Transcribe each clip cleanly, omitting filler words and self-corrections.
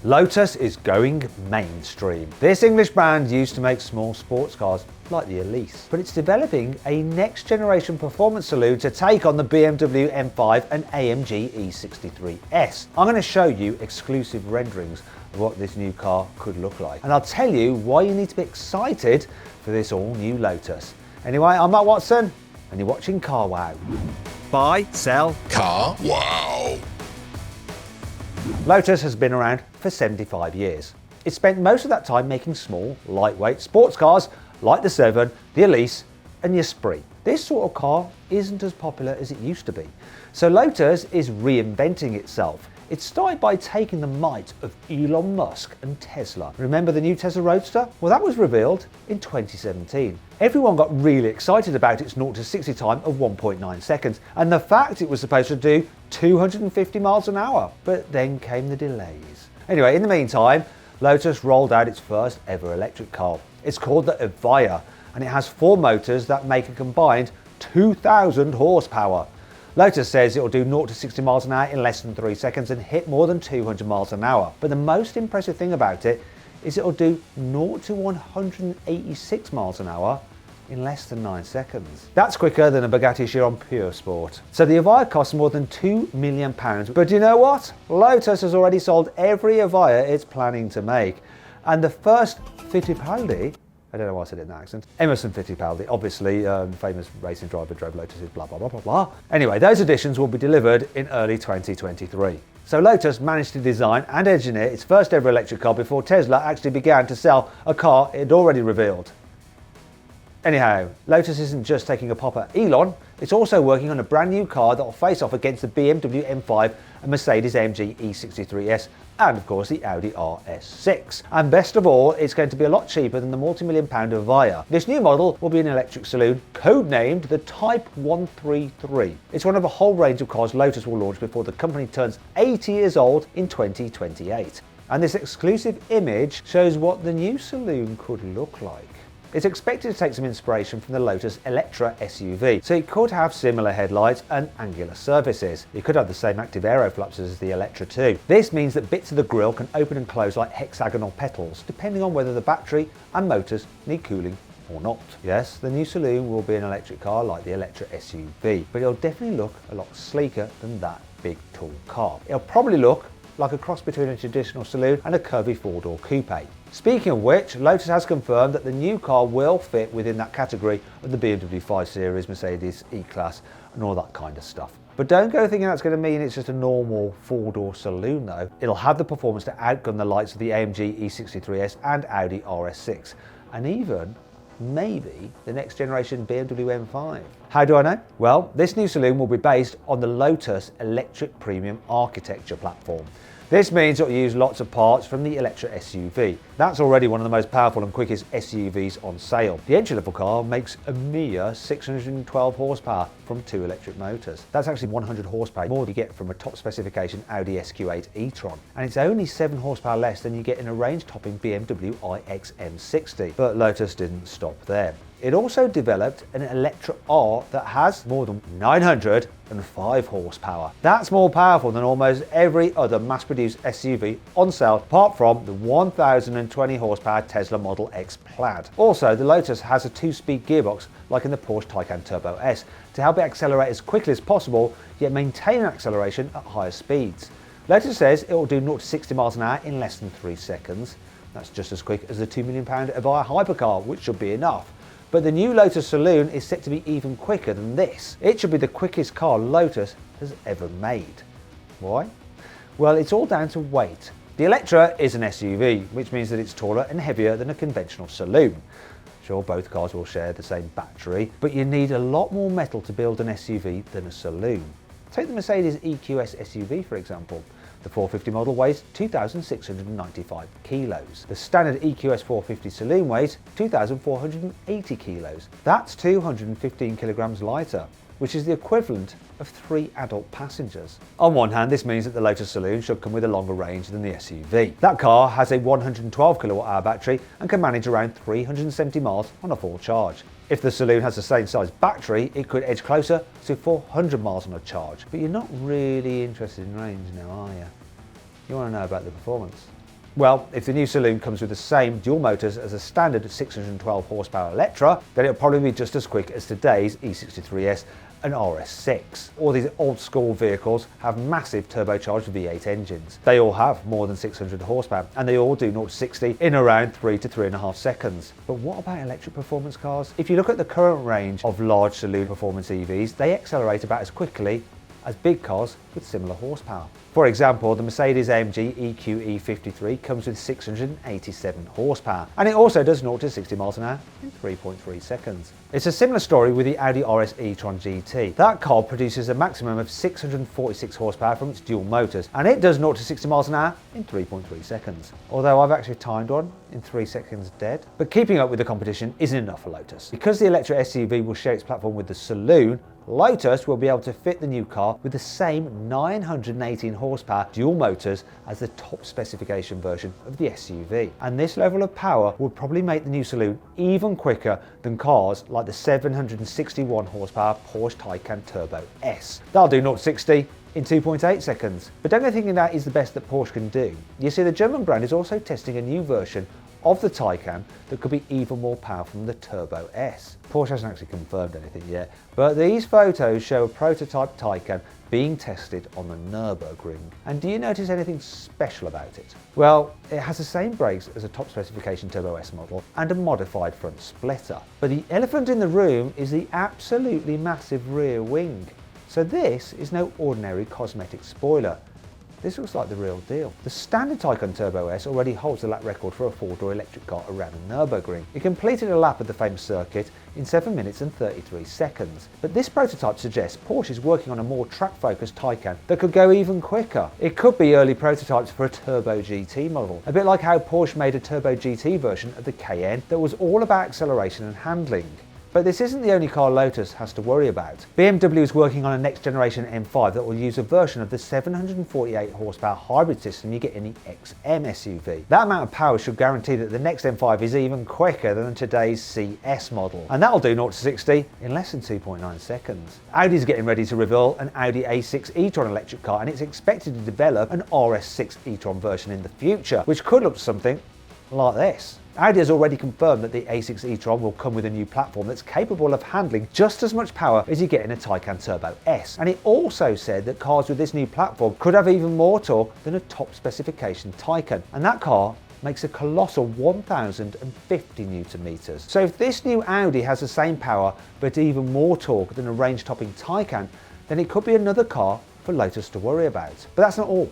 Lotus is going mainstream. This English brand used to make small sports cars like the Elise, but it's developing a next generation performance saloon to take on the BMW M5 and AMG E63S. I'm going to show you exclusive renderings of what this new car could look like, and I'll tell you why you need to be excited for this all new Lotus. Anyway, I'm Matt Watson and you're watching Car Wow. Buy, sell, Car Wow. Lotus has been around for 75 years. It spent most of that time making small, lightweight sports cars like the 7, the Elise and the Esprit. This sort of car isn't as popular as it used to be. So Lotus is reinventing itself. It started by taking the might of Elon Musk and Tesla. Remember the new Tesla Roadster? Well, that was revealed in 2017. Everyone got really excited about its 0 to 60 time of 1.9 seconds and the fact it was supposed to do 250 miles an hour. But then came the delays. Anyway, in the meantime, Lotus rolled out its first ever electric car. It's called the Ebayawa and it has 4 motors that make a combined 2,000 horsepower. Lotus says it will do 0 to 60 miles an hour in less than 3 seconds and hit more than 200 miles an hour. But the most impressive thing about it is it will do 0 to 186 miles an hour in less than 9 seconds. That's quicker than a Bugatti Chiron Pure Sport. So the Ebayawa costs more than £2 million. But you know what? Lotus has already sold every Ebayawa it's planning to make. And the first Fittipaldi, I don't know why I said it in that accent. Emerson Fittipaldi, obviously, famous racing driver, drove Lotuses, blah, blah, blah, blah, blah. Anyway, those additions will be delivered in early 2023. So Lotus managed to design and engineer its first ever electric car before Tesla actually began to sell a car it had already revealed. Anyhow, Lotus isn't just taking a pop at Elon, it's also working on a brand new car that will face off against the BMW M5 and Mercedes-AMG E63S and of course the Audi RS6. And best of all, it's going to be a lot cheaper than the multi-million pound Ebayawa. This new model will be an electric saloon codenamed the Type 133. It's one of a whole range of cars Lotus will launch before the company turns 80 years old in 2028. And this exclusive image shows what the new saloon could look like. It's expected to take some inspiration from the Lotus Illectra SUV, so it could have similar headlights and angular surfaces. It could have the same active aeroflaps as the Illectra too. This means that bits of the grille can open and close like hexagonal petals, depending on whether the battery and motors need cooling or not. Yes, the new saloon will be an electric car like the Illectra SUV, but it'll definitely look a lot sleeker than that big tall car. It'll probably look like a cross between a traditional saloon and a curvy 4-door coupe. Speaking of which, Lotus has confirmed that the new car will fit within that category of the BMW 5 Series, Mercedes E-Class and all that kind of stuff. But don't go thinking that's going to mean it's just a normal 4-door saloon though. It'll have the performance to outgun the likes of the AMG E63S and Audi RS6 and even maybe the next generation BMW M5. How do I know? Well, this new saloon will be based on the Lotus Electric Premium Architecture platform. This means it will use lots of parts from the Illectra SUV. That's already one of the most powerful and quickest SUVs on sale. The entry-level car makes a mere 612 horsepower from 2 electric motors. That's actually 100 horsepower more than you get from a top specification Audi SQ8 e-tron. And it's only 7 horsepower less than you get in a range-topping BMW iX M60. But Lotus didn't stop there. It also developed an Illectra R that has more than 905 horsepower. That's more powerful than almost every other mass-produced SUV on sale, apart from the 1020 horsepower Tesla Model X Plaid. Also, the Lotus has a 2-speed gearbox like in the Porsche Taycan Turbo S to help it accelerate as quickly as possible, yet maintain an acceleration at higher speeds. Lotus says it will do 0 to 60 miles an hour in less than 3 seconds. That's just as quick as the £2 million Ebayawa hypercar, which should be enough. But the new Lotus Saloon is set to be even quicker than this. It should be the quickest car Lotus has ever made. Why? Well, it's all down to weight. The Illectra is an SUV, which means that it's taller and heavier than a conventional saloon. Sure, both cars will share the same battery, but you need a lot more metal to build an SUV than a saloon. Take the Mercedes EQS SUV for example. The 450 model weighs 2,695 kilos. The standard EQS 450 saloon weighs 2,480 kilos. That's 215 kilograms lighter, which is the equivalent of 3 adult passengers. On one hand, this means that the Lotus Saloon should come with a longer range than the SUV. That car has a 112 kilowatt-hour battery and can manage around 370 miles on a full charge. If the Saloon has the same size battery, it could edge closer to 400 miles on a charge. But you're not really interested in range now, are you? You want to know about the performance. Well, if the new saloon comes with the same dual motors as a standard 612 horsepower Electra, then it'll probably be just as quick as today's E63S and RS6. All these old school vehicles have massive turbocharged V8 engines. They all have more than 600 horsepower and they all do 0 to 60 in around 3 to 3.5 seconds. But what about electric performance cars? If you look at the current range of large saloon performance EVs, they accelerate about as quickly as big cars with similar horsepower. For example, the Mercedes-AMG EQE 53 comes with 687 horsepower, and it also does 0 to 60 miles an hour in 3.3 seconds. It's a similar story with the Audi RS e-tron GT. That car produces a maximum of 646 horsepower from its dual motors, and it does 0 to 60 miles an hour in 3.3 seconds. Although I've actually timed one in 3 seconds dead. But keeping up with the competition isn't enough for Lotus. Because the Electra SUV will share its platform with the saloon, Lotus will be able to fit the new car with the same 918 horsepower dual motors as the top specification version of the SUV. And this level of power would probably make the new saloon even quicker than cars like the 761 horsepower Porsche Taycan Turbo S. That'll do 0 to 60 in 2.8 seconds. But don't go thinking that is the best that Porsche can do. You see, the German brand is also testing a new version of the Taycan that could be even more powerful than the Turbo S. Porsche hasn't actually confirmed anything yet, but these photos show a prototype Taycan being tested on the Nürburgring. And do you notice anything special about it? Well, it has the same brakes as a top specification Turbo S model and a modified front splitter. But the elephant in the room is the absolutely massive rear wing. So this is no ordinary cosmetic spoiler. This looks like the real deal. The standard Taycan Turbo S already holds the lap record for a four-door electric car around the Nürburgring. It completed a lap of the famous circuit in 7 minutes and 33 seconds. But this prototype suggests Porsche is working on a more track-focused Taycan that could go even quicker. It could be early prototypes for a Turbo GT model, a bit like how Porsche made a Turbo GT version of the Cayenne that was all about acceleration and handling. But this isn't the only car Lotus has to worry about. BMW is working on a next generation M5 that will use a version of the 748 horsepower hybrid system you get in the XM SUV. That amount of power should guarantee that the next M5 is even quicker than today's CS model. And that'll do 0 to 60 in less than 2.9 seconds. Audi's getting ready to reveal an Audi A6 e-tron electric car, and it's expected to develop an RS6 e-tron version in the future, which could look something like this. Audi has already confirmed that the A6 e-tron will come with a new platform that's capable of handling just as much power as you get in a Taycan Turbo S. And it also said that cars with this new platform could have even more torque than a top specification Taycan. And that car makes a colossal 1,050 Newton meters. So if this new Audi has the same power but even more torque than a range-topping Taycan, then it could be another car for Lotus to worry about. But that's not all.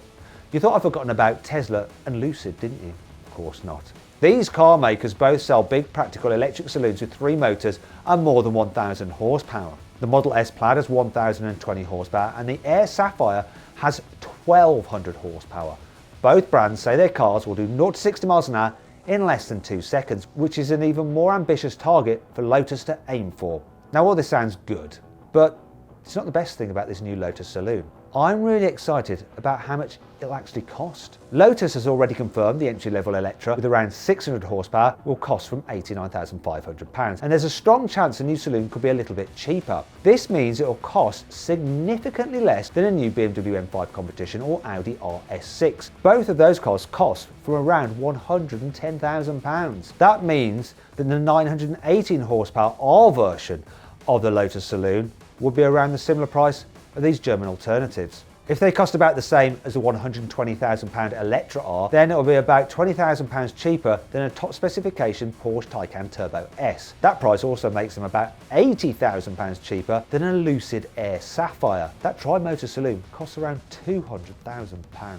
You thought I'd forgotten about Tesla and Lucid, didn't you? Of course not. These car makers both sell big practical electric saloons with 3 motors and more than 1,000 horsepower. The Model S Plaid has 1,020 horsepower and the Air Sapphire has 1,200 horsepower. Both brands say their cars will do 0 to 60 miles an hour in less than 2 seconds, which is an even more ambitious target for Lotus to aim for. Now all this sounds good, but it's not the best thing about this new Lotus saloon. I'm really excited about how much it'll actually cost. Lotus has already confirmed the entry-level Electra with around 600 horsepower will cost from £89,500, and there's a strong chance the new saloon could be a little bit cheaper. This means it'll cost significantly less than a new BMW M5 competition or Audi RS6. Both of those cars cost from around £110,000. That means that the 918 horsepower R version of the Lotus saloon would be around the similar price of these German alternatives. If they cost about the same as the £120,000 Electra R, then it will be about £20,000 cheaper than a top specification Porsche Taycan Turbo S. That price also makes them about £80,000 cheaper than a Lucid Air Sapphire. That tri-motor saloon costs around £200,000,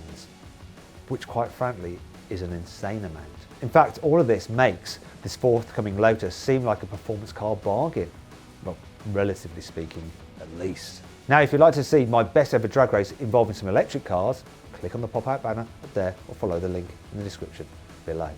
which quite frankly is an insane amount. In fact, all of this makes this forthcoming Lotus seem like a performance car bargain. Well, relatively speaking, at least. Now, if you'd like to see my best ever drag race involving some electric cars, click on the pop-out banner up there or follow the link in the description below.